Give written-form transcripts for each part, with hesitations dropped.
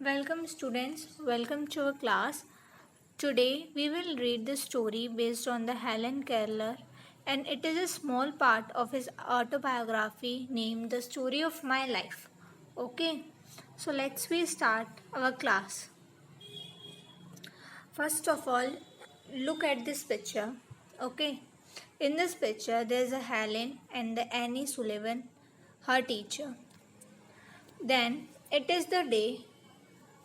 Welcome students, welcome to our class. Today we will read the story based on the Helen Keller and it is a small part of his autobiography named The Story of My Life. Okay, so let's we start our class. First of all, look at this picture. Okay, in this picture there is a Helen and the Annie Sullivan, her teacher. Then it is the day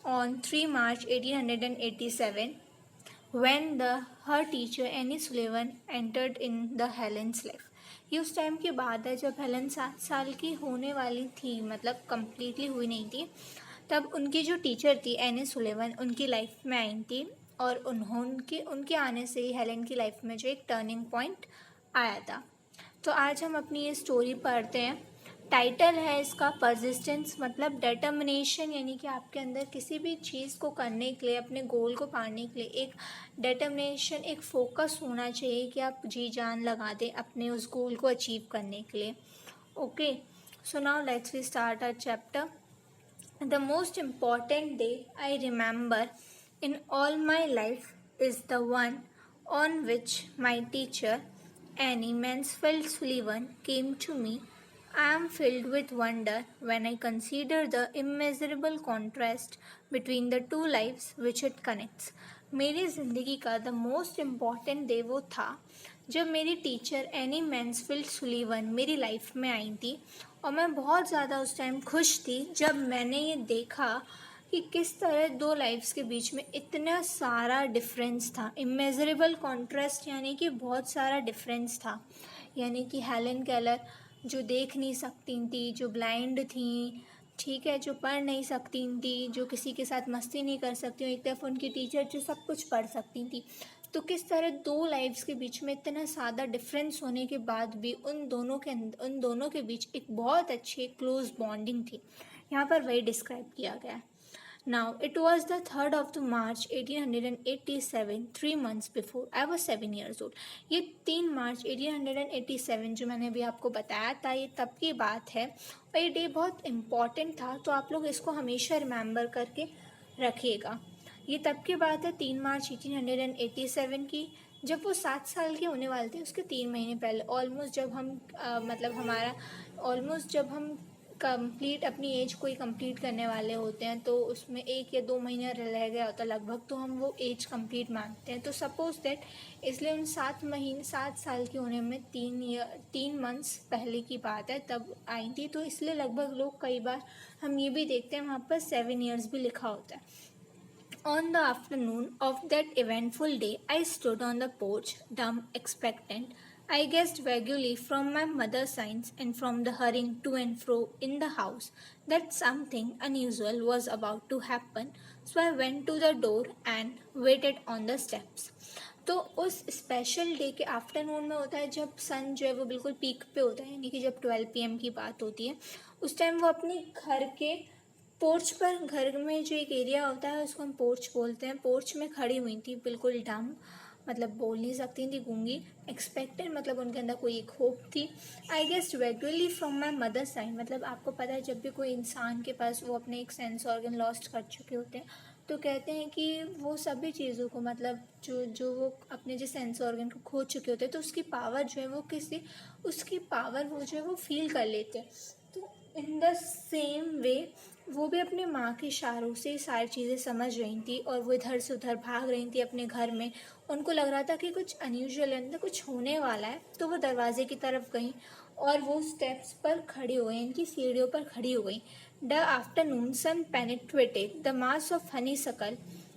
on 3 March 1887 when her teacher Annie Sullivan entered in the Helen's life. ये उस time की बात है जब Helen 7 साल की होने वाली थी, मतलब कम्प्लीटली हुई नहीं थी। तब उनकी जो टीचर थी एनी सुलेवन उनकी लाइफ में आई थी और उनके आने से ही हेलन की लाइफ में जो एक टर्निंग पॉइंट आया था। तो आज हम अपनी ये स्टोरी पढ़ते हैं। टाइटल है इसका परसिस्टेंस, मतलब डिटर्मिनेशन, यानी कि आपके अंदर किसी भी चीज़ को करने के लिए, अपने गोल को पाने के लिए एक डिटर्मिनेशन, एक फोकस होना चाहिए कि आप जी जान लगा दें अपने उस गोल को अचीव करने के लिए। Okay, so now let's we start our chapter. The most important day I remember in all my life is the one on which my teacher, Annie Mansfield Sullivan, came to me. I am filled with wonder when I consider the immeasurable contrast between the two lives which it connects. मेरी ज़िंदगी का the most important day वो था जब मेरी teacher any Mansfield Sullivan मेरी life में आई थी और मैं बहुत ज़्यादा उस टाइम खुश थी जब मैंने ये देखा कि किस तरह दो लाइफ्स के बीच में इतना सारा डिफरेंस था। इमेजरेबल कॉन्ट्रास्ट यानी कि बहुत सारा डिफरेंस था। यानी कि हेलन केलर जो देख नहीं सकती थी, जो ब्लाइंड थी, ठीक है, जो पढ़ नहीं सकती थी, जो किसी के साथ मस्ती नहीं कर सकती, एक तरफ उनकी टीचर जो सब कुछ पढ़ सकती थी। तो किस तरह दो लाइफ्स के बीच में इतना ज़्यादा डिफरेंस होने के बाद भी उन दोनों के बीच एक बहुत अच्छी क्लोज बॉन्डिंग थी। यहाँ पर वही डिस्क्राइब किया गया है। Now, it was the 3rd of the March 1887, 3 months before I was 7 years old. ये 3 मार्च 1887 जो मैंने अभी आपको बताया था, ये तब की बात है और ये डे बहुत इम्पॉर्टेंट था, तो आप लोग इसको हमेशा रिमेंबर करके रखिएगा। ये तब की बात है 3 मार्च 1887 की, जब वो 7 साल के होने वाले थे। उसके 3 महीने पहले ऑलमोस्ट जब हम कंप्लीट अपनी एज को ही कंप्लीट करने वाले होते हैं, तो उसमें 1 या 2 महीना रह गया होता लगभग, तो हम वो एज कंप्लीट मानते हैं। तो सपोज दैट इसलिए उन 7 साल के होने में 3 मंथ्स पहले की बात है, तब आई थी। तो इसलिए लगभग लोग कई बार हम ये भी देखते हैं वहाँ पर 7 years भी लिखा होता है। On the afternoon of that eventful day, I stood on the porch, dumb, expectant. I guessed vaguely from my mother's signs and from the hurrying to and fro in the house that something unusual was about to happen, so I went to the door and waited on the steps. तो उस special day के afternoon में होता है जब सन जो है वो बिल्कुल पीक पे होता है, यानी कि जब 12 PM की बात होती है, उस टाइम वो अपने घर के पोर्च पर, घर में जो एक एरिया होता है उसको हम पोर्च बोलते हैं, पोर्च में खड़ी हुई थी, बिल्कुल डम, मतलब बोल नहीं सकती थी, गूंगी। एक्सपेक्टेड मतलब उनके अंदर कोई एक होप थी। I guess regularly from my mother side, मतलब आपको पता है जब भी कोई इंसान के पास वो अपने एक सेंस ऑर्गन लॉस्ट कर चुके होते हैं, तो कहते हैं कि वो सभी चीज़ों को, मतलब जो वो अपने जो सेंस ऑर्गन को खो चुके होते हैं, तो उसकी पावर जो है वो उसकी पावर वो जो है वो फील कर लेते हैं। तो इन द सेम वे वो भी अपने माँ के इशारों से सारी चीज़ें समझ रही थी और वो इधर से उधर भाग रही थी अपने घर में। उनको लग रहा था कि कुछ अनयूजुअल अंदर कुछ होने वाला है, तो वो दरवाजे की तरफ गई और वो स्टेप्स पर खड़ी हो गई, इनकी सीढ़ियों पर खड़ी हो गई। The afternoon sun penetrated the mass of honeysuckle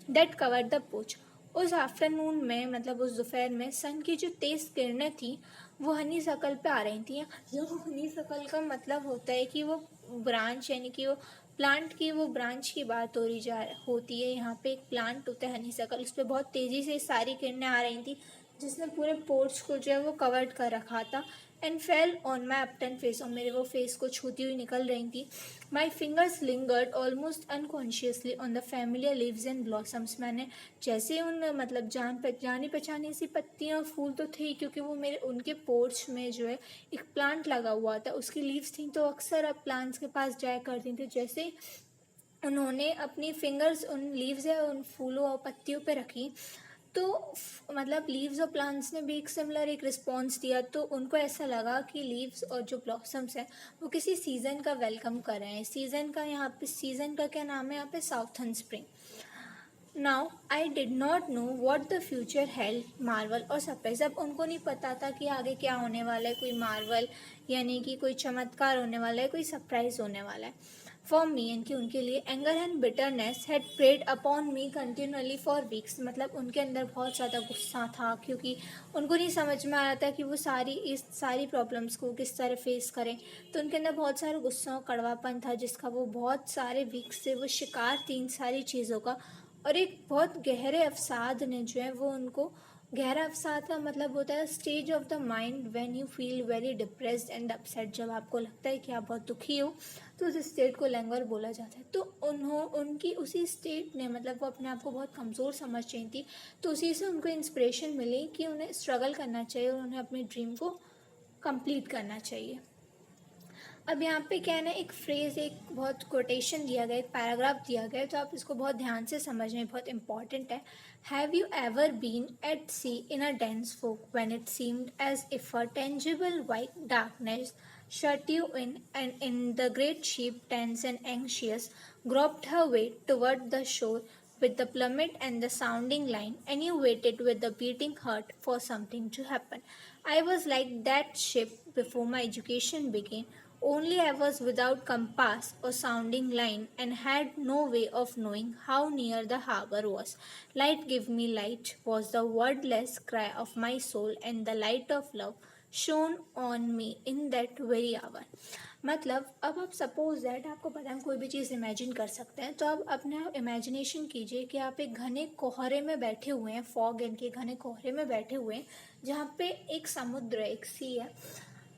that covered the porch. उस आफ्टरनून में, मतलब उस दोपहर में, सन की जो तेज़ किरणें थी वो हनीसकल पे आ रही थी। जो हनीसकल का मतलब होता है कि वो ब्रांच, यानी कि वो प्लांट की वो ब्रांच की बात होती है। यहाँ पे एक प्लांट होता है हनीसकल, उस पर बहुत तेज़ी से सारी किरणें आ रही थी जिसने पूरे पोर्च को जो है वो कवर्ड कर रखा था। And fell on my upturned face, और मेरे वो फेस को छूती हुई निकल रही थी। My fingers lingered almost unconsciously on the familiar leaves and blossoms. मैंने जैसे उन, मतलब जानी पहचानी सी पत्तियाँ, फूल तो थे क्योंकि वो उनके पोर्च में जो है एक प्लांट लगा हुआ था, उसकी लीव्स थी, तो अक्सर अब प्लांट्स के पास जाया करती थी। जैसे उन्होंने अपनी फिंगर्स उन लीव्स या उन फूलों और पत्तियों पे रखी, तो मतलब लीव्स और प्लांट्स ने भी एक सिमिलर एक रिस्पॉन्स दिया। तो उनको ऐसा लगा कि लीव्स और जो ब्लॉसम्स हैं वो किसी सीज़न का वेलकम कर रहे हैं। सीज़न का यहाँ पे, सीज़न का क्या नाम है यहाँ पे, southern spring. Now I did not know what the future held Marvel और सरप्राइज। अब उनको नहीं पता था कि आगे क्या होने वाला है, कोई मार्वल यानी कि कोई चमत्कार होने वाला है, कोई सरप्राइज होने वाला है। फॉर मी, यानी कि उनके लिए, anger and bitterness had preyed upon me continually for weeks. मतलब उनके अंदर बहुत ज़्यादा गुस्सा था, क्योंकि उनको नहीं समझ में आ रहा था कि वो इस सारी प्रॉब्लम्स को किस तरह फेस करें। तो उनके अंदर बहुत सारा गुस्सा और कड़वापन था, जिसका वो बहुत सारे वीक्स से वो शिकार थी इन सारी चीज़ों का। और एक बहुत गहरे अवसाद ने जो है वो उनको, गहरा अवसाद का मतलब होता है stage of the mind when you feel very depressed and upset. जब आपको लगता है कि आप बहुत दुखी हो तो उस स्टेट को लैंगर बोला जाता है। तो उनकी उसी स्टेट ने, मतलब वो अपने आप को बहुत कमज़ोर समझ रही थी, तो उसी से उनको इंस्पिरेशन मिली कि उन्हें स्ट्रगल करना चाहिए और उन्हें अपने ड्रीम को कंप्लीट करना चाहिए। अब यहाँ पे क्या है ना, एक फ्रेज़, एक बहुत कोटेशन दिया गया, एक पैराग्राफ दिया गया, तो आप इसको बहुत ध्यान से समझना, बहुत इंपॉर्टेंट है। Have you ever been at sea in a dense fog when it seemed as if a tangible white darkness shut you in, and in the great ship, tense and anxious, groped her way toward the shore with the plummet and the sounding line, and you waited with the beating heart for something to happen. I was like that ship before my education began, only I was without compass or sounding line and had no way of knowing how near the harbor was. Light, give me light was the wordless cry of my soul, and the light of love shone on me in that very hour. मतलब अब आप suppose that, आपको पता है हम कोई भी चीज़ imagine कर सकते हैं, तो आप अपना इमेजिनेशन कीजिए कि आप एक घने कोहरे में बैठे हुए हैं, फॉग इनके घने कोहरे में बैठे हुए हैं, जहाँ पे एक समुद्र है, एक सी है।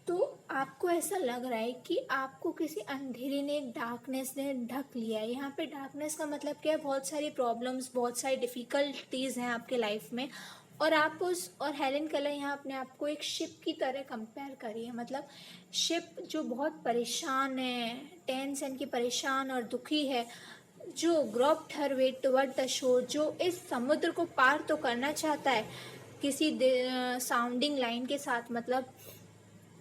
तो आपको ऐसा लग रहा है कि आपको किसी अंधेरे ने, एक डार्कनेस ने ढक लिया है। यहाँ पे डार्कनेस का मतलब क्या है, बहुत सारी प्रॉब्लम्स, बहुत सारी डिफ़िकल्टीज़ हैं आपके लाइफ में, और आप और हेलेन केलर यहाँ अपने आप को एक शिप की तरह कंपेयर करिए। मतलब शिप जो बहुत परेशान है, टेंस यानी कि परेशान और दुखी है, जो grouped her way toward the shore, जो इस समुद्र को पार तो करना चाहता है किसी साउंडिंग लाइन के साथ, मतलब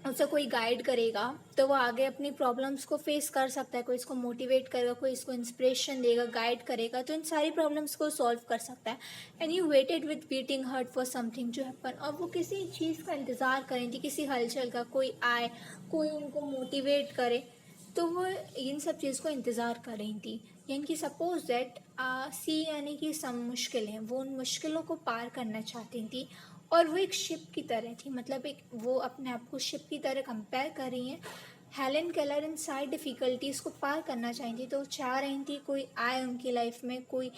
उसे कोई गाइड करेगा तो वो आगे अपनी प्रॉब्लम्स को फेस कर सकता है, कोई इसको मोटिवेट करेगा, कोई इसको इंस्पिरेशन देगा, गाइड करेगा, तो इन सारी प्रॉब्लम्स को सॉल्व कर सकता है। And you waited with beating heart for something to happen. और वो किसी चीज़ का इंतज़ार कर रही थी, किसी हलचल का, कोई आए, कोई उनको मोटिवेट करे, तो वो इन सब चीज़ को इंतज़ार कर रही थी। यानी कि सपोज दैट सी यानी कि सम मुश्किलें, वो उन मुश्किलों को पार करना चाहती थी, और वो एक शिप की तरह थी। मतलब एक, वो अपने आप को शिप की तरह कंपेयर कर रही हैं। हेलेन केलर इन सारी डिफ़िकल्टीज़ को पार करना चाहती थी, तो वो चाह रही थी कोई आए उनकी लाइफ में, कोई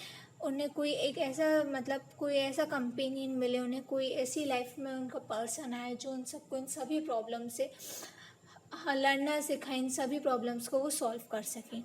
उन्हें कोई एक ऐसा, मतलब कोई ऐसा कंपेनियन मिले, उन्हें कोई ऐसी लाइफ में उनका पर्सन आए जो उन सबको, इन सभी प्रॉब्लम से लड़ना सिखाए, इन सभी प्रॉब्लम्स को वो सॉल्व कर सकें।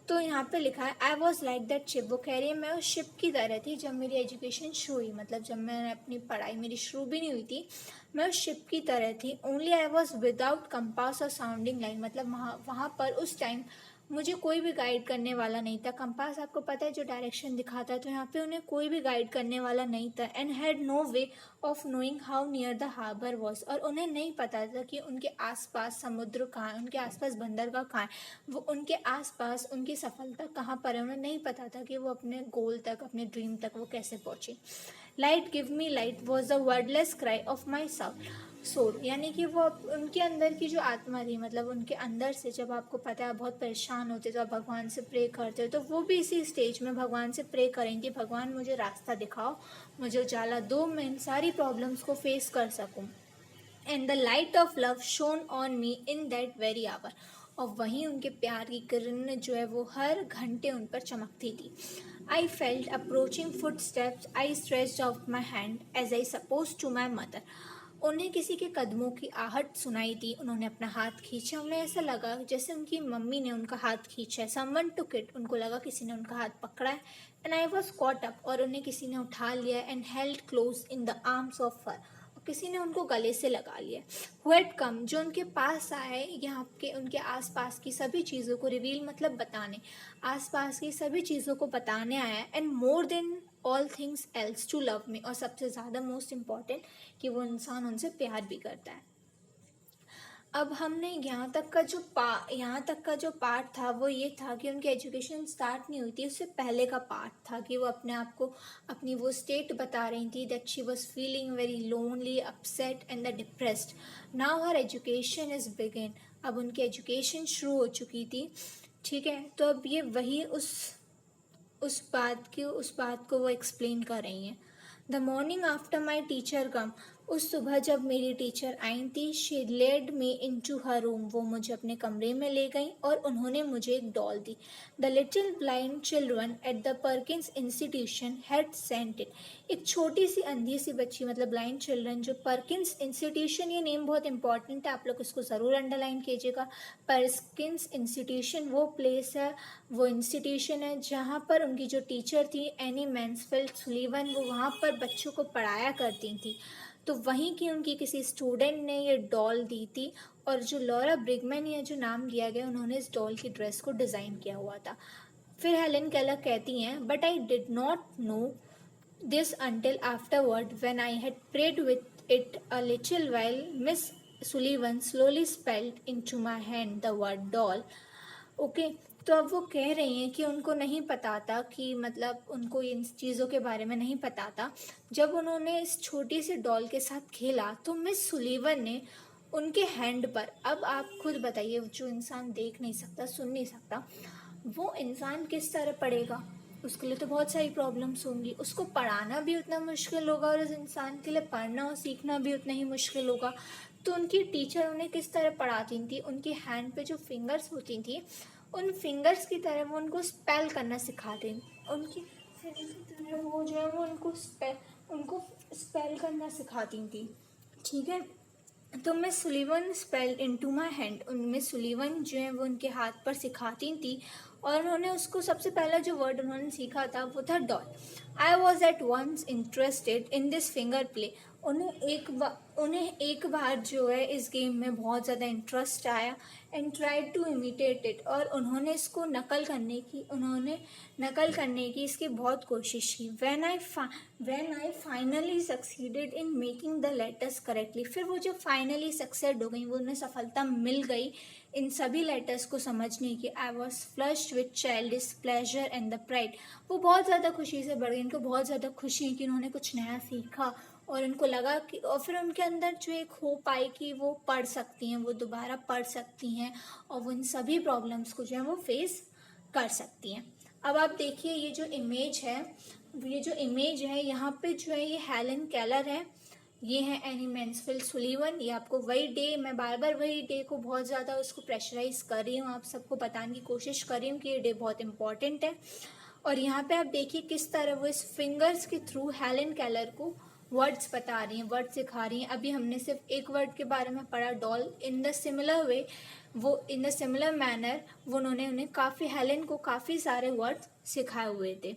तो यहाँ पे लिखा है I was like that ship. वो कह रही है मैं उस शिप की तरह थी जब मेरी एजुकेशन शुरू हुई, मतलब जब मैंने अपनी पढ़ाई मेरी शुरू भी नहीं हुई थी, मैं उस शिप की तरह थी। Only I was without compass और साउंडिंग लाइन। मतलब वहाँ पर उस टाइम मुझे कोई भी गाइड करने वाला नहीं था। कंपास आपको पता है जो डायरेक्शन दिखाता है, तो यहाँ पे उन्हें कोई भी गाइड करने वाला नहीं था। And had no way of knowing how near the harbour was. और उन्हें नहीं पता था कि उनके आसपास समुद्र कहाँ है, उनके आसपास बंदरगाह कहाँ है, वो उनके आसपास उनकी सफलता कहाँ पर है। उन्हें नहीं पता था कि वो अपने गोल तक, अपने ड्रीम तक वो कैसे पहुँचे। Light, give me light was the wordless cry of my soul. यानी कि वो उनके अंदर की जो आत्मा थी, मतलब उनके अंदर से, जब आपको पता है आप बहुत परेशान होते तो आप भगवान से प्रे करते हो, तो वो भी इसी स्टेज में भगवान से प्रे करेंगे, भगवान मुझे रास्ता दिखाओ, मुझे उजाला दो, मैं इन सारी प्रॉब्लम्स को फेस कर सकूं। And the light of love shone on me in that very hour. और वहीं उनके प्यार की किरण जो है वो हर घंटे उन पर चमकती थी। I felt approaching footsteps, I stretched out my hand as I supposed to my mother. उन्हें किसी के कदमों की आहट सुनाई दी, उन्होंने अपना हाथ खींचा, उन्हें ऐसा लगा जैसे उनकी मम्मी ने उनका हाथ खींचा है। समवन टुक इट, उनको लगा किसी ने उनका हाथ पकड़ा है। And I was caught up, और उन्हें किसी ने उठा लिया। And held close in the arms of her, किसी ने उनको गले से लगा लिया। हु हैड कम, जो उनके पास आए, यहाँ के उनके आसपास की सभी चीज़ों को रिवील मतलब बताने, आसपास की सभी चीज़ों को बताने आया। And more than all things else to love me, और सबसे ज़्यादा मोस्ट इम्पॉर्टेंट कि वो इंसान उनसे प्यार भी करता है। अब हमने यहाँ तक का जो पार्ट था वो ये था कि उनकी एजुकेशन स्टार्ट नहीं हुई थी, उससे पहले का पार्ट था कि वो अपने आप को अपनी वो स्टेट बता रही थी that she was feeling very lonely, upset and the depressed. Now her education is begin, अब उनकी एजुकेशन शुरू हो चुकी थी, ठीक है। तो अब ये वही उस बात को वो एक्सप्लेन कर रही हैं। The morning after my teacher came, उस सुबह जब मेरी टीचर आई थी, she led me into her room, वो मुझे अपने कमरे में ले गई और उन्होंने मुझे एक doll the. The little blind children at the Perkins institution had sent it, एक छोटी सी अंधी सी बच्ची मतलब ब्लाइंड चिल्ड्रन जो पर्किंस इंस्टीट्यूशन, ये नेम बहुत इंपॉर्टेंट है, आप लोग इसको ज़रूर अंडरलाइन कीजिएगा। पर्किंस इंस्टीट्यूशन वो प्लेस है, वो इंस्टीट्यूशन है जहाँ पर उनकी जो टीचर थी एनी मैन्सफील्ड सुलीवन, वो वहाँ पर बच्चों को पढ़ाया करती थी। तो वहीं की उनकी किसी स्टूडेंट ने ये डॉल दी थी, और जो लॉरा ब्रिगमैन या जो नाम दिया गया, उन्होंने इस डॉल की ड्रेस को डिज़ाइन किया हुआ था। फिर हेलेन केलर कहती हैं, but I did not know this until afterward when I had played with it a little while, Miss Sullivan slowly spelled into my hand the word doll. Okay, तो अब वो कह रही हैं कि उनको नहीं पता था कि मतलब उनको इन चीज़ों के बारे में नहीं पता था। जब उन्होंने इस छोटी सी डॉल के साथ खेला तो मिस सुलीवन ने उनके हैंड पर, अब आप खुद बताइए, जो इंसान देख नहीं सकता, सुन नहीं सकता, वो इंसान किस तरह पढ़ेगा? उसके लिए तो बहुत सारी प्रॉब्लम्स होंगी, उसको पढ़ाना भी उतना मुश्किल होगा और उस इंसान के लिए पढ़ना और सीखना भी उतना ही मुश्किल होगा। तो उनकी टीचर उन्हें किस तरह पढ़ाती थी, उनकी हैंड पे जो फिंगर्स होती थी, उन फिंगर्स की तरह वो उनको स्पेल करना सिखाते, उनकी फिंगर की तरह वो जो है वो उनको स्पेल करना सिखाती थी, ठीक है। तो miss Sullivan spelled into my hand, miss Sullivan जो है वो उनके हाथ पर सिखाती थी, और उन्होंने उसको सबसे पहला जो वर्ड उन्होंने सीखा था वो था doll. I was at once interested in this finger play, उन्हें एक बार जो है इस गेम में बहुत ज़्यादा इंटरेस्ट आया, and tried to imitate it, और उन्होंने इसको नकल करने की इसकी बहुत कोशिश की। When I finally succeeded in making the letters correctly, फिर वो जो फाइनली सक्सेड हो गई, वो उन्हें सफलता मिल गई इन सभी लेटर्स को समझने की। I was flushed with childish pleasure and the pride, वो बहुत ज़्यादा खुशी से बढ़ गई, इनको बहुत ज़्यादा खुशी है कि उन्होंने कुछ नया सीखा, और उनको लगा कि, और फिर उनके अंदर जो एक होप आई कि वो पढ़ सकती हैं, वो दोबारा पढ़ सकती हैं, और वो इन सभी प्रॉब्लम्स को जो है वो फेस कर सकती हैं। अब आप देखिए ये जो इमेज है यहाँ पे जो है ये हेलेन केलर है, ये है एनी मैन्सफील्ड सुलीवन। ये आपको वही डे, मैं बार बार वही डे को बहुत ज़्यादा उसको प्रेशराइज कर रही हूँ, आप सबको बताने की कोशिश कर रही हूँ कि ये डे बहुत इंपॉर्टेंट है। और यहाँ पे आप देखिए किस तरह वो इस फिंगर्स के थ्रू हेलेन केलर को वर्ड्स बता रही हैं, वर्ड सिखा रही हैं। अभी हमने सिर्फ एक वर्ड के बारे में पढ़ा doll, in the similar manner वो उन्होंने उन्हें हेलेन को काफ़ी सारे वर्ड सिखाए हुए थे।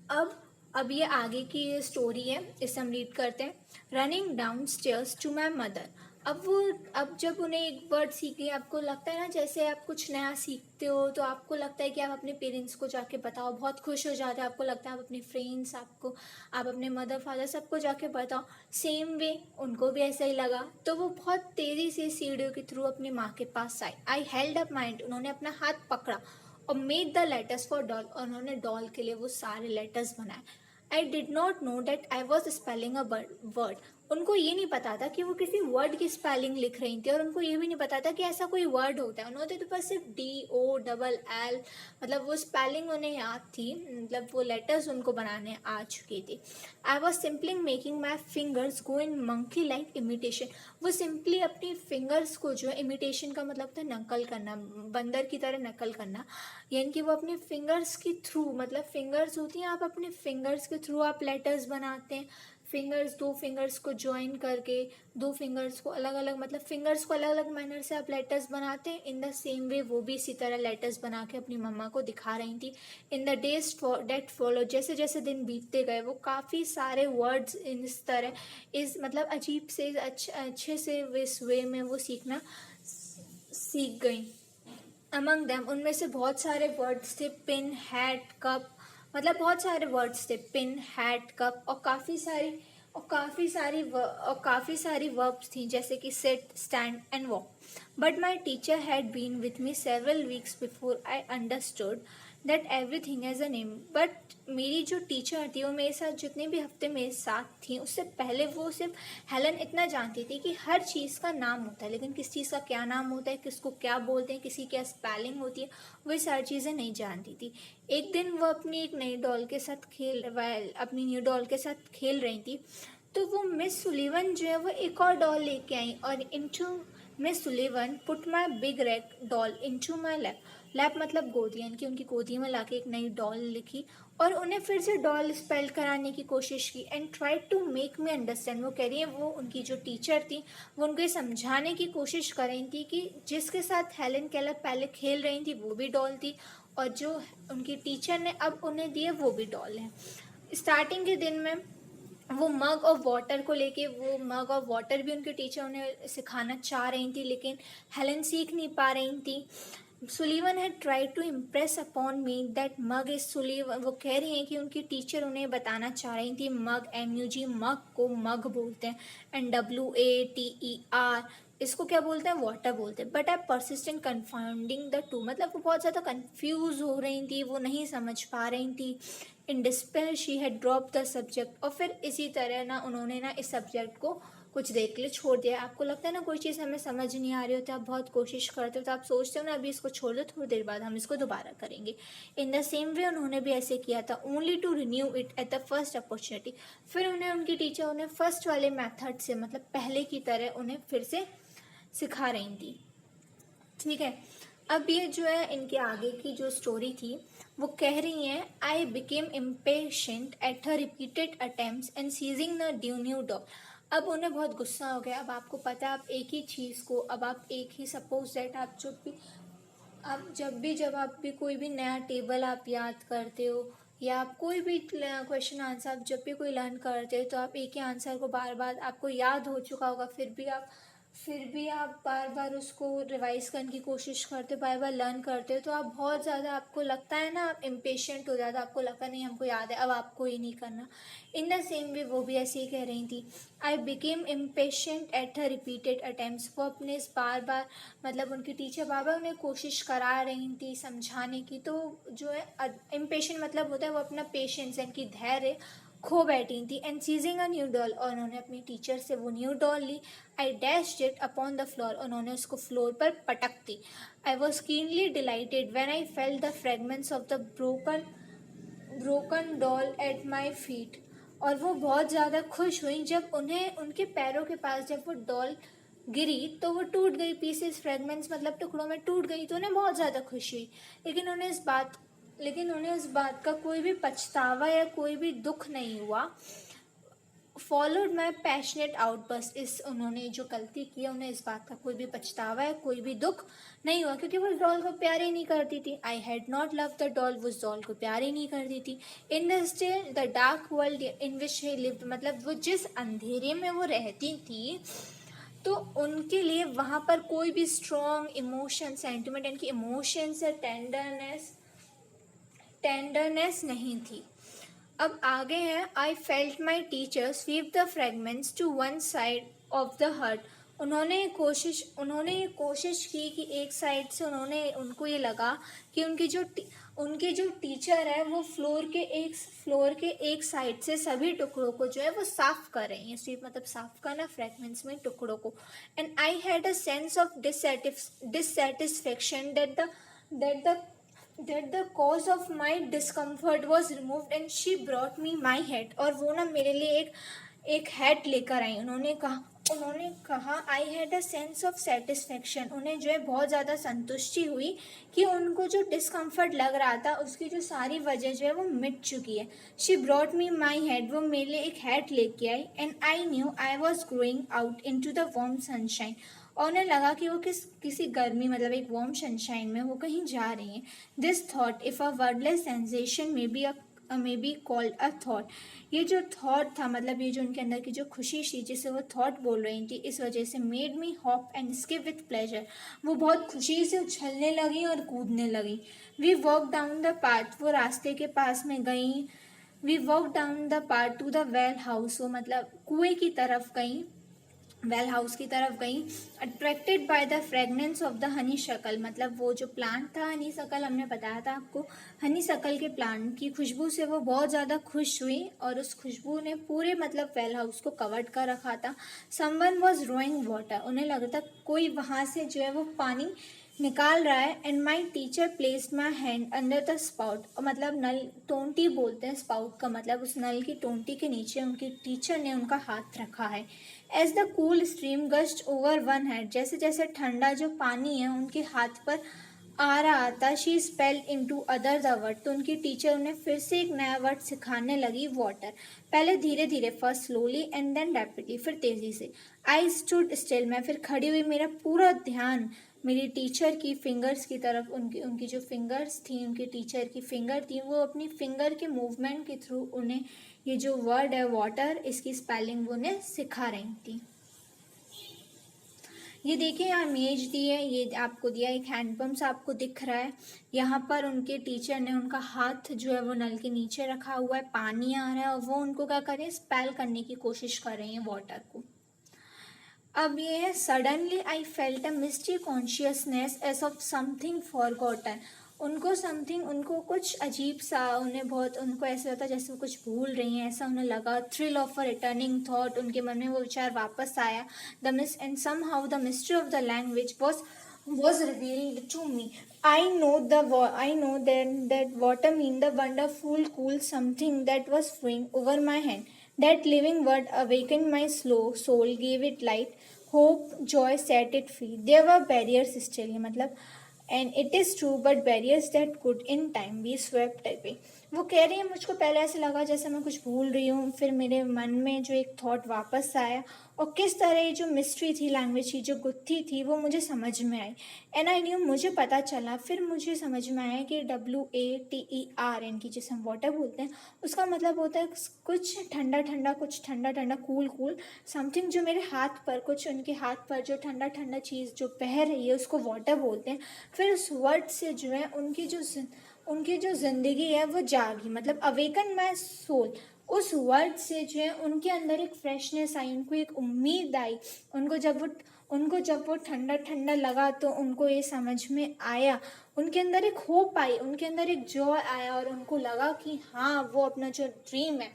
अब ये आगे की ये स्टोरी है, इसे हम रीड करते हैं। Running downstairs to my mother, अब जब उन्हें एक वर्ड सीखे, आपको लगता है ना जैसे आप कुछ नया सीखते हो तो आपको लगता है कि आप अपने पेरेंट्स को जाके बताओ, बहुत खुश हो जाते हैं, आपको लगता है आप अपने फ्रेंड्स, आप अपने मदर फादर सबको जाके बताओ। सेम वे उनको भी ऐसा ही लगा, तो वो बहुत तेज़ी से सीढ़ियों के थ्रू अपनी माँ के पास आई। आई हेल्ड अप माइंड, उन्होंने अपना हाथ पकड़ा, और made the letters for doll, और उन्होंने डॉल के लिए वो सारे लेटर्स बनाए। आई did not know that I was spelling a word, उनको ये नहीं पता था कि वो किसी वर्ड की स्पेलिंग लिख रही थी, और उनको ये भी नहीं पता था कि ऐसा कोई वर्ड होता है। उन्होंने तो बस सिर्फ DOLL, मतलब वो स्पेलिंग उन्हें याद थी, मतलब वो लेटर्स उनको बनाने आ चुके थे। I was simply making my fingers go in monkey like imitation, वो सिंपली अपनी फिंगर्स को जो है, इमिटेशन का मतलब था नकल करना, बंदर की तरह नकल करना, यानी कि वो अपने फिंगर्स के थ्रू, मतलब फिंगर्स होती हैं, आप अपने फिंगर्स के थ्रू आप लेटर्स बनाते हैं, फिंगर्स, दो फिंगर्स को ज्वाइन करके, दो फिंगर्स को अलग अलग, मतलब फिंगर्स को अलग अलग मैनर से आप लेटर्स बनाते हैं, इन द सेम वे वो भी इसी तरह लेटर्स बना के अपनी मम्मा को दिखा रही थी। In the days that follow, जैसे जैसे दिन बीतते गए वो काफ़ी सारे वर्ड्स इस तरह इस मतलब अजीब से अच्छे से इस वे में वो सीखना सीख गई। अमंग दैम, उनमें से बहुत सारे वर्ड्स थे, पिन, हैट, कप, मतलब बहुत सारे वर्ड्स थे, पिन, हैट, कप, और काफ़ी सारी वर्ब्स थी, जैसे कि sit, stand and walk. But my teacher had been with me several weeks before I understood that everything has a name. But मेरी जो टीचर थी वो मेरे साथ जितने भी हफ्ते मेरे साथ थी, उससे पहले वो सिर्फ हेलन इतना जानती थी कि हर चीज़ का नाम होता है, लेकिन किस चीज़ का क्या नाम होता है, किसको क्या बोलते हैं, किसी क्या स्पेलिंग होती है, वो सारी चीज़ें नहीं जानती थी। एक दिन वो अपनी एक नई डॉल के साथ अपनी न्यू डॉल के साथ खेल रही थी, तो वो मिस सुलीवन जो है वो एक और डॉल लेके आई, और into miss Sullivan put my big red doll into my lap. Lap मतलब गोदी, यानी कि उनकी गोदी में लाके एक नई डॉल लिखी और उन्हें फिर से डॉल स्पेल कराने की कोशिश की, and try to make me understand. वो कह रही है, वो उनकी जो टीचर थी वो उनको ये समझाने की कोशिश कर रही थी कि जिसके साथ हेलन केलर पहले खेल रही थी वो भी डॉल थी, और जो उनकी टीचर ने अब उन्हें दिए वो भी डॉल है। स्टार्टिंग के दिन में वो मग और वाटर को लेके, वो मग और वाटर भी उनके टीचर उन्हें सिखाना चाह रही थी, लेकिन हेलन सीख नहीं पा रही थी। Sullivan had try to impress upon me that mug is Sullivan. वो कह रही हैं कि उनकी टीचर उन्हें बताना चाह रही थी, मग, MUG, मग को मग बोलते हैं, एंड WATER इसको क्या बोलते हैं, वाटर बोलते हैं। But I persistent confounding the two, मतलब वो बहुत ज़्यादा कन्फ्यूज हो रही थी, वो नहीं समझ पा रही थी। इन despair she had drop the subject, और फिर इसी तरह ना उन्होंने ना इस सब्जेक्ट को कुछ देर के लिए छोड़ दिया। आपको लगता है ना कोई चीज़ हमें समझ नहीं आ रही होती, आप बहुत कोशिश करते हो, तो आप सोचते हो ना अभी इसको छोड़ दो, थोड़ी देर बाद हम इसको दोबारा करेंगे। इन द सेम वे उन्होंने भी ऐसे किया था, only to renew it at the first opportunity. फिर उन्हें उनकी टीचर उन्हें फर्स्ट वाले मेथड से, मतलब पहले की तरह उन्हें फिर से सिखा रही थी। ठीक है, अब ये जो है इनके आगे की जो स्टोरी थी वो कह रही हैं, I became impatient at her repeated attempts and seizing the new dog. अब उन्हें बहुत गुस्सा हो गया। अब आपको पता है, आप एक ही चीज़ को, अब आप एक ही, सपोज दैट आप जब आप भी कोई भी नया टेबल आप याद करते हो, या आप कोई भी क्वेश्चन आंसर आप जब भी कोई लर्न करते हो, तो आप एक ही आंसर को बार बार, आपको याद हो चुका होगा, फिर भी आप बार बार उसको रिवाइज करने की कोशिश करते हो, बार बार लर्न करते हो, तो आप बहुत ज़्यादा, आपको लगता है ना, आप इम्पेशेंट हो जाता, आपको लगता नहीं हमको याद है, अब आपको ये नहीं करना। इन द सेम वे वो भी ऐसे ही कह रही थी, आई became impatient at her repeated attempts. वो अपने इस बार बार, मतलब उनकी टीचर बार बार उन्हें कोशिश करा रही थी समझाने की, तो जो है इम्पेशेंट मतलब होता है वो अपना पेशेंस, यानी कि धैर्य खो बैठी थी। And seizing a new doll, और उन्होंने अपनी टीचर से वो न्यू डॉल ली। I dashed it upon the floor, उन्होंने उसको फ्लोर पर पटक दी। I was keenly delighted when I felt the fragments of the broken doll at my feet, और वो बहुत ज़्यादा खुश हुई जब उन्हें उनके पैरों के पास जब वो डॉल गिरी तो वो टूट गई, पीसेस, फ्रेगमेंट्स मतलब टुकड़ों में टूट गई, तो उन्हें बहुत ज़्यादा खुशी हुई। लेकिन उन्हें इस बात का कोई भी पछतावा या कोई भी दुख नहीं हुआ। फॉलोड माई पैशनेट आउटबर्स्ट, इस उन्होंने जो गलती की है उन्हें इस बात का कोई भी पछतावा है, कोई भी दुख नहीं हुआ, क्योंकि वो उस डॉल को प्यार ही नहीं करती थी। I had not love the doll, वो उस डॉल को प्यार ही नहीं करती थी। In the still the dark world in which he lived, मतलब वो जिस अंधेरे में वो रहती थी, तो उनके लिए वहाँ पर कोई भी स्ट्रॉन्ग इमोशन, सेंटिमेंट, यानी कि इमोशंस या टेंडरनेस नहीं थी। अब आगे है, I felt my teacher sweep the fragments to one side of the hearth. उन्होंने ये कोशिश की कि एक साइड से उनको ये लगा कि उनकी जो टीचर है वो फ्लोर के एक साइड से सभी टुकड़ों को जो है वो साफ कर रही हैं। स्वीप मतलब साफ करना, फ्रेगमेंट्स में टुकड़ों को। And I had a sense of dissatisfaction that the cause of my discomfort was removed and she brought me my hat। और वो ना मेरे लिए एक हैट लेकर आई। उन्होंने कहा I had a sense of satisfaction, उन्हें जो है बहुत ज़्यादा संतुष्टि हुई कि उनको जो डिस्कम्फर्ट लग रहा था उसकी जो सारी वजह जो है वो मिट चुकी है। She brought me my hat, वो मेरे लिए एक हैट लेके आई। And I knew I was growing out into the warm sunshine, और उन्हें लगा कि वो किसी गर्मी मतलब एक वार्म सनशाइन में वो कहीं जा रही हैं। This thought if a wordless sensation may be called a thought, ये जो थॉट था मतलब ये जो उनके अंदर की जो खुशी थी जिसे वो थॉट बोल रही थी, इस वजह से made me hop and skip with pleasure, वो बहुत खुशी से उछलने लगी और कूदने लगी। We walk down the path, वो रास्ते के पास में गई। We walk down the path to the well house, वो मतलब कुएं की तरफ गई, वेल हाउस की तरफ गई। Attracted by the fragrance of the honey शकल, मतलब वो जो प्लांट था हनी शकल, हमने बताया था आपको, हनी शकल के प्लांट की खुशबू से वो बहुत ज़्यादा खुश हुई और उस खुशबू ने पूरे मतलब वेल हाउस को कवर्ड कर रखा था। समवन वॉज रोइंग वाटर, उन्हें लगता कोई वहाँ से जो है वो पानी निकाल रहा है। And my teacher placed my hand under the spout, मतलब नल, टोंटी बोलते हैं स्पाउट का, मतलब उस नल की टोंटी के नीचे उनकी टीचर ने उनका हाथ रखा है। As the cool stream gushed over one hand, जैसे जैसे ठंडा जो पानी है उनके हाथ पर आ रहा था, she spell into other the word, तो उनकी टीचर उन्हें फिर से एक नया वर्ड सिखाने लगी, वाटर। पहले धीरे धीरे, first slowly and then rapidly, फिर तेजी से। आई स्टूड स्टिल, मैं फिर खड़ी हुई, मेरा पूरा ध्यान मेरी टीचर की फिंगर्स की तरफ, उनकी जो फिंगर्स थी, उनकी टीचर की फिंगर थी, वो अपनी फिंगर के मूवमेंट के थ्रू उन्हें ये जो वर्ड है वाटर, इसकी स्पेलिंग वो उन्हें सिखा रही थी। ये देखिए यहाँ इमेज दी है, ये आपको दिया एक हैंडपम्प आपको दिख रहा है। यहाँ पर उनके टीचर ने उनका हाथ जो है वो नल के नीचे रखा हुआ है, पानी आ रहा है और वो उनको क्या कर रहे हैं, स्पेल करने की कोशिश कर रही हैं वाटर को। अब ये है suddenly I felt a misty consciousness as of something forgotten, उनको कुछ अजीब सा, उनको ऐसे होता जैसे वो कुछ भूल रही हैं, ऐसा उन्हें लगा। Thrill of a returning thought, उनके मन में वो विचार वापस आया। The miss and somehow the mystery of the language was revealed to me. I know that water mean the wonderful cool something that was flowing over my hand. That living word awakened my slow soul, gave it light, hope, joy, set it free. There were barriers still, मतलब and it is true, but barriers that could in time be swept away. वो कह रही है मुझको पहले ऐसे लगा जैसे मैं कुछ भूल रही हूँ, फिर मेरे मन में जो एक थॉट वापस आया और किस तरह ये जो मिस्ट्री थी लैंग्वेज की, जो गुत्थी थी, वो मुझे समझ में आई। एंड आई न्यू, मुझे पता चला, फिर मुझे समझ में आया कि WATER की जिसे हम वाटर बोलते हैं, उसका मतलब होता है कुछ ठंडा ठंडा, कुछ ठंडा ठंडा, कूल कूल समथिंग, जो मेरे हाथ पर, कुछ उनके हाथ पर जो ठंडा ठंडा चीज़ जो बह रही है उसको वाटर बोलते हैं। फिर उस वर्ड से जो है उनकी जो ज़िंदगी है वो जागी, मतलब अवेकन माई सोल, उस वर्ड से जो है उनके अंदर एक फ्रेशनेस आई, उनको एक उम्मीद आई। उनको जब वो ठंडा ठंडा लगा तो उनको ये समझ में आया, उनके अंदर एक होप आई, उनके अंदर एक जॉय आया और उनको लगा कि हाँ वो अपना जो ड्रीम है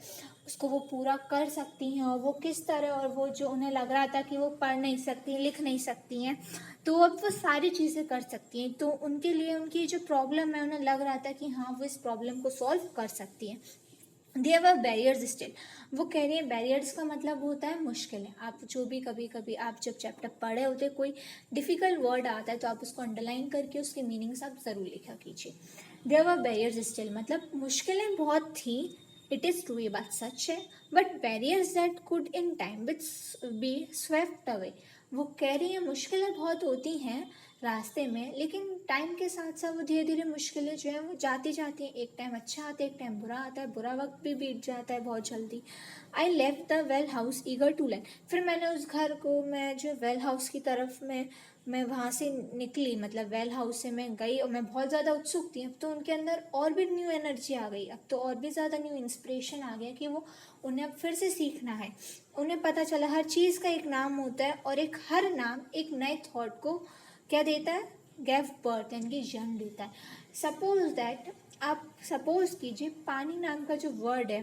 उसको वो पूरा कर सकती हैं। और वो किस तरह, और वो जो उन्हें लग रहा था कि वो पढ़ नहीं सकती, लिख नहीं सकती हैं, तो अब वो सारी चीज़ें कर सकती हैं। तो उनके लिए उनकी जो प्रॉब्लम है, उन्हें लग रहा था कि हाँ वो इस प्रॉब्लम को सॉल्व कर सकती हैं। देयर वर बैरियर्स स्टिल, वो कह रही है बैरियर्स का मतलब होता है मुश्किलें। आप जो भी कभी आप जब चैप्टर पढ़े होते, कोई डिफ़िकल्ट वर्ड आता है तो आप उसको अंडरलाइन करके उसके मीनिंग्स आप ज़रूर लिखा कीजिए। देयर वर बैरियर्स स्टिल, मतलब मुश्किलें बहुत थी, इट इज़ ट्रू, ये बात सच है, but barriers that could in time be swept away, वो कह रही है मुश्किलें बहुत होती हैं रास्ते में, लेकिन टाइम के साथ साथ वो धीरे धीरे मुश्किलें जो है वो जाती जाती हैं। एक टाइम अच्छा आता है, एक टाइम बुरा आता है, बुरा वक्त भी बीत जाता है बहुत जल्दी। I left the well house eager to learn, फिर मैंने उस घर को, मैं जो वेल हाउस की तरफ मैं वहाँ से निकली, मतलब वेल हाउस से मैं गई और मैं बहुत ज़्यादा उत्सुक थी। अब तो उनके अंदर और भी न्यू एनर्जी आ गई, अब तो और भी ज़्यादा न्यू इंस्पिरेशन आ गया कि वो उन्हें अब फिर से सीखना है। उन्हें पता चला हर चीज़ का एक नाम होता है और एक हर नाम एक नए थॉट को क्या देता है, गैव बर्थ, यानी कि जन्म देता है। सपोज दैट, आप सपोज कीजिए पानी नाम का जो वर्ड है,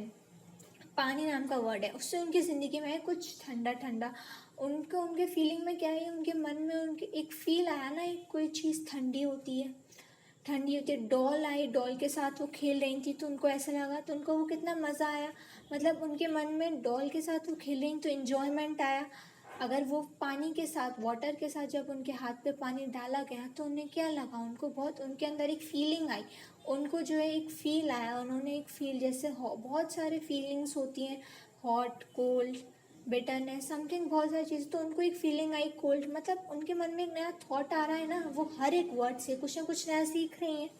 पानी नाम का वर्ड है, उससे उनकी ज़िंदगी में कुछ ठंडा ठंडा, उनके फीलिंग में क्या है, उनके मन में उनके एक फील आया ना, एक कोई चीज़ ठंडी होती है, ठंडी होती है, डॉल आई, डॉल के साथ वो खेल रही थी तो उनको ऐसा लगा, तो उनको वो कितना मज़ा आया, मतलब उनके मन में डॉल के साथ वो खेल रही तो इन्जॉयमेंट आया। अगर वो पानी के साथ, वाटर के साथ जब उनके हाथ पे पानी डाला गया तो उन्हें क्या लगा, उनको बहुत, उनके अंदर एक फीलिंग आई, उनको जो है एक फील आया, उन्होंने एक फील, जैसे बहुत सारे फीलिंग्स होती हैं, हॉट, कोल्ड, बिटरनेस, समथिंग, बहुत सारी चीज़, तो उनको एक फीलिंग आई कोल्ड, मतलब उनके मन में एक नया थॉट आ रहा है ना, वो हर एक वर्ड से कुछ ना कुछ नया सीख रही हैं,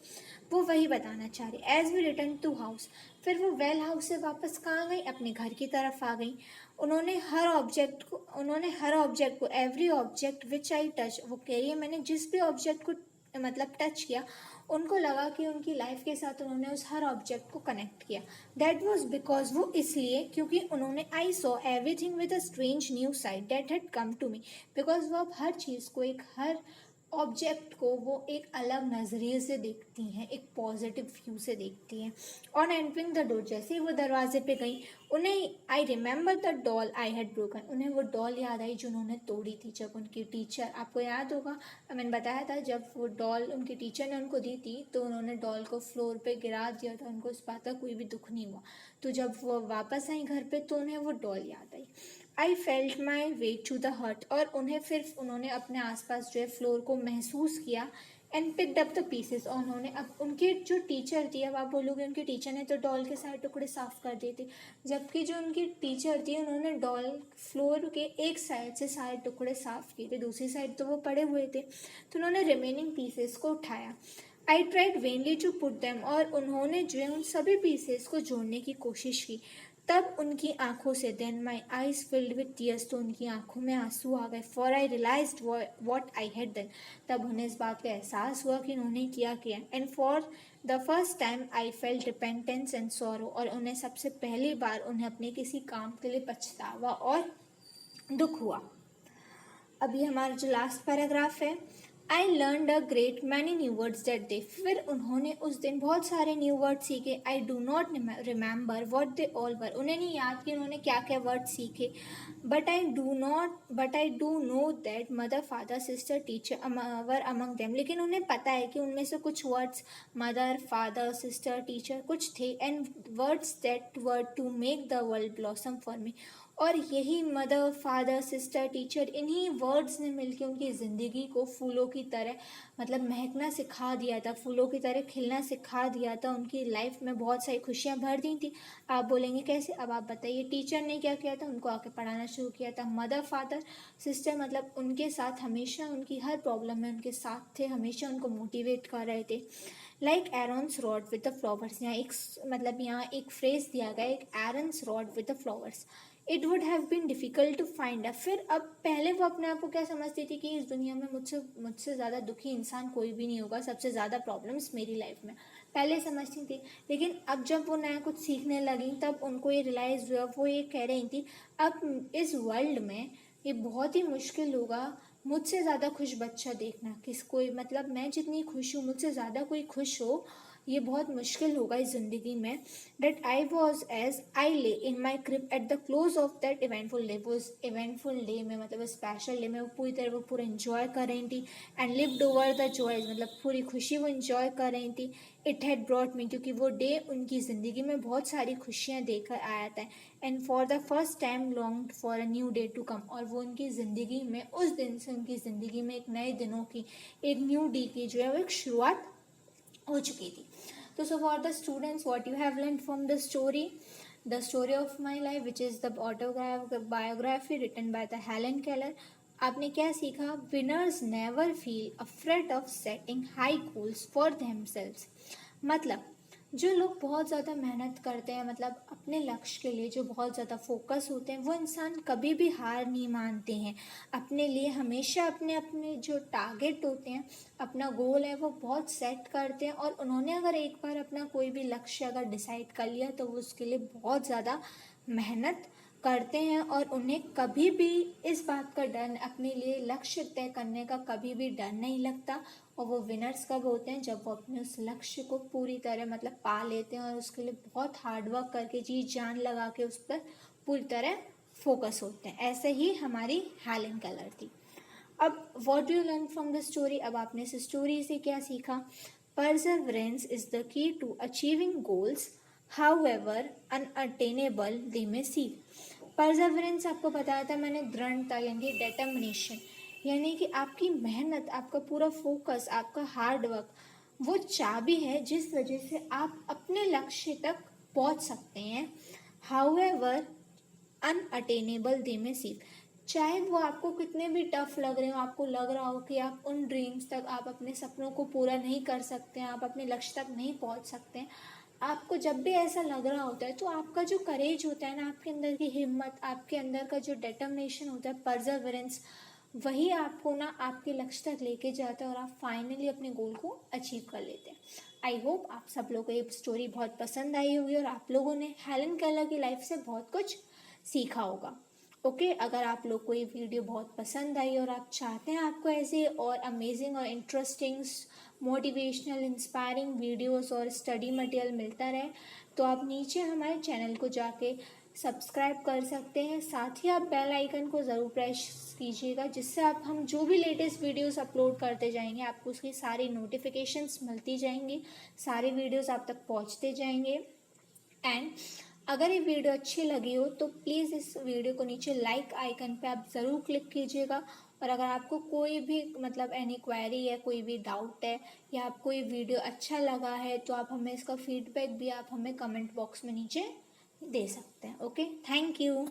वो वही बताना चाह रही। As we return to house, फिर वो वेल हाउस से वापस कहाँ गई, अपने घर की तरफ आ गई। उन्होंने हर ऑब्जेक्ट को every object which I touch, वो कह रही है मैंने जिस भी ऑब्जेक्ट को मतलब टच किया, उनको लगा कि उनकी लाइफ के साथ उन्होंने उस हर ऑब्जेक्ट को कनेक्ट किया। दैट वॉज बिकॉज, वो इसलिए क्योंकि उन्होंने I saw everything with a strange new side that had come to me, because वो अब हर चीज़ को, हर ऑब्जेक्ट को वो एक अलग नज़रिए से देखती हैं, एक पॉजिटिव व्यू से देखती हैं। ऑन एंटरिंग द डोर, जैसे ही वो दरवाजे पे गई, उन्हें I remember the doll I had broken, उन्हें वो डॉल याद आई जो उन्होंने तोड़ी थी जब उनकी टीचर, आपको याद होगा मैंने बताया था, जब वो डॉल उनकी टीचर ने उनको दी थी तो उन्होंने डॉल को फ्लोर पे गिरा दिया था, उनको इस बात का कोई भी दुख नहीं हुआ। तो जब वो वापस आई घर पे तो उन्हें वो डॉल याद आई। I felt my way to the hut, और उन्होंने अपने आसपास जो है फ्लोर को महसूस किया, and picked up the pieces, और उन्होंने अब उनके जो टीचर थी, अब आप बोलोगे उनके टीचर ने तो डॉल के सारे टुकड़े साफ कर दिए थे, जबकि जो उनकी टीचर थी उन्होंने डॉल फ्लोर के एक साइड से सारे टुकड़े साफ किए थे, दूसरी साइड तो वो पड़े हुए थे, तो उन्होंने रिमेनिंग पीसेस को उठाया। I tried vainly to put them, और उन्होंने जो है उन सभी पीसेस को जोड़ने की कोशिश की। तब उनकी आंखों से, then my eyes filled with tears, तो उनकी आंखों में आंसू आ गए। For I realised what I had done, तब उन्हें इस बात का एहसास हुआ कि उन्होंने क्या किया। And for the first time I felt repentance and sorrow, और उन्हें सबसे पहली बार उन्हें अपने किसी काम के लिए पछतावा और दुख हुआ। अभी हमारा जो लास्ट पैराग्राफ है, I learn a great many new words that day, फिर उन्होंने उस दिन बहुत सारे न्यू वर्ड सीखे। I do not remember what they all were, उन्हें नहीं याद कि उन्होंने क्या क्या वर्ड सीखे, but I do know that mother father sister teacher were among them, लेकिन उन्हें पता है कि उनमें से कुछ words mother father sister teacher कुछ थे, and words that were to make the world blossom for me, और यही मदर फादर सिस्टर टीचर, इन्हीं वर्ड्स ने मिलकर उनकी ज़िंदगी को फूलों की तरह मतलब महकना सिखा दिया था, फूलों की तरह खिलना सिखा दिया था, उनकी लाइफ में बहुत सारी खुशियाँ भर दी थी। आप बोलेंगे कैसे, अब आप बताइए। टीचर ने क्या किया था, उनको आके पढ़ाना शुरू किया था। मदर फादर सिस्टर मतलब उनके साथ हमेशा, उनकी हर प्रॉब्लम में उनके साथ थे, हमेशा उनको मोटिवेट कर रहे थे। Like Aaron's rod with the flowers, यहाँ एक फ्रेज दिया गया, एक Aaron's rod with the flowers, it would have been difficult to find a, फिर अब पहले वो अपने आप को क्या समझती थी कि इस दुनिया में मुझसे ज़्यादा दुखी इंसान कोई भी नहीं होगा, सबसे ज़्यादा प्रॉब्लम्स मेरी लाइफ में, पहले समझती थी। लेकिन अब जब वो नया कुछ सीखने लगी तब उनको ये रियलाइज़ हुआ, वो ये कह रही थी अब इस वर्ल्ड में ये बहुत ही मुश्किल होगा मुझसे ज़्यादा खुश बच्चा देखना, कोई मतलब मैं जितनी खुश हूँ मुझसे ज़्यादा कोई खुश हो, ये बहुत मुश्किल होगा इस ज़िंदगी में। That I was as I lay in my crib at the close of that eventful day, वो उस इवेंटफुल डे में मतलब स्पेशल डे में वो पूरी तरह वो पूरा इन्जॉय कर रही थी। And lived over the joys, मतलब पूरी खुशी वो इन्जॉय कर रही थी। इट हैड ब्रॉट मी, क्योंकि वो डे उनकी ज़िंदगी में बहुत सारी खुशियाँ देकर आया था। And for the first time longed for a new day to come, और वो उनकी ज़िंदगी में उस दिन से उनकी ज़िंदगी में एक नए दिनों की, एक न्यू डे की जो है वो एक शुरुआत हो चुकी थी। तो so for the students, what you have learned from the story of my life, which is the biography written by the Helen Keller, आपने क्या सीखा? Winners never feel afraid of setting high goals for themselves, मतलब जो लोग बहुत ज़्यादा मेहनत करते हैं, मतलब अपने लक्ष्य के लिए जो बहुत ज़्यादा फोकस होते हैं, वो इंसान कभी भी हार नहीं मानते हैं। अपने लिए हमेशा अपने अपने जो टारगेट होते हैं, अपना गोल है, वो बहुत सेट करते हैं, और उन्होंने अगर एक बार अपना कोई भी लक्ष्य अगर डिसाइड कर लिया तो वो उसके लिए बहुत ज़्यादा मेहनत करते हैं, और उन्हें कभी भी इस बात का डर, अपने लिए लक्ष्य तय करने का कभी भी डर नहीं लगता। और वो विनर्स कब होते हैं? जब वो अपने उस लक्ष्य को पूरी तरह मतलब पा लेते हैं और उसके लिए बहुत हार्डवर्क करके जी जान लगा के उस पर पूरी तरह फोकस होते हैं। ऐसे ही हमारी हेलेन केलर थी। अब what do you learn from the story? अब आपने इस स्टोरी से क्या सीखा? Perseverance is the key to achieving goals, however unattainable they may seem. Perseverance आपको बताया था मैंने, दृढ़ता यानी determination, यानी कि आपकी मेहनत, आपका पूरा फोकस, आपका हार्ड वर्क वो चाबी है जिस वजह से आप अपने लक्ष्य तक पहुंच सकते हैं. However अनअटेनेबल दे में सीम, चाहे वो आपको कितने भी टफ लग रहे हो, आपको लग रहा हो कि आप उन ड्रीम्स तक, आप अपने सपनों को पूरा नहीं कर सकते हैं, आप अपने लक्ष्य तक नहीं पहुंच सकते हैं, आपको जब भी ऐसा लग रहा होता है तो आपका जो करेज होता है ना, आपके अंदर की हिम्मत, आपके अंदर का जो डिटर्मिनेशन होता है, परसेवरेंस, वही आपको ना आपके लक्ष्य तक लेके जाता है और आप फाइनली अपने गोल को अचीव कर लेते हैं. आई होप आप सब लोगों को ये स्टोरी बहुत पसंद आई होगी और आप लोगों ने हेलन केलर की लाइफ से बहुत कुछ सीखा होगा. ओके, अगर आप लोग को ये वीडियो बहुत पसंद आई और आप चाहते हैं आपको ऐसे और अमेजिंग और इंटरेस्टिंग, मोटिवेशनल, इंस्पायरिंग वीडियोस और स्टडी मटेरियल मिलता रहे, तो आप नीचे हमारे चैनल को जाके सब्सक्राइब कर सकते हैं. साथ ही आप बेल आइकन को ज़रूर प्रेस कीजिएगा, जिससे आप हम जो भी लेटेस्ट वीडियोस अपलोड करते जाएंगे आपको उसकी सारी नोटिफिकेशंस मिलती जाएंगी, सारे वीडियोस आप तक पहुंचते जाएंगे. एंड अगर ये वीडियो अच्छी लगी हो तो प्लीज़ इस वीडियो को नीचे लाइक आइकन पे आप ज़रूर क्लिक कीजिएगा. और अगर आपको कोई भी मतलब एनी क्वेरी है, कोई भी डाउट है, या आपको ये वीडियो अच्छा लगा है, तो आप हमें इसका फीडबैक भी आप हमें कमेंट बॉक्स में नीचे दे सकते हैं. Okay, thank you.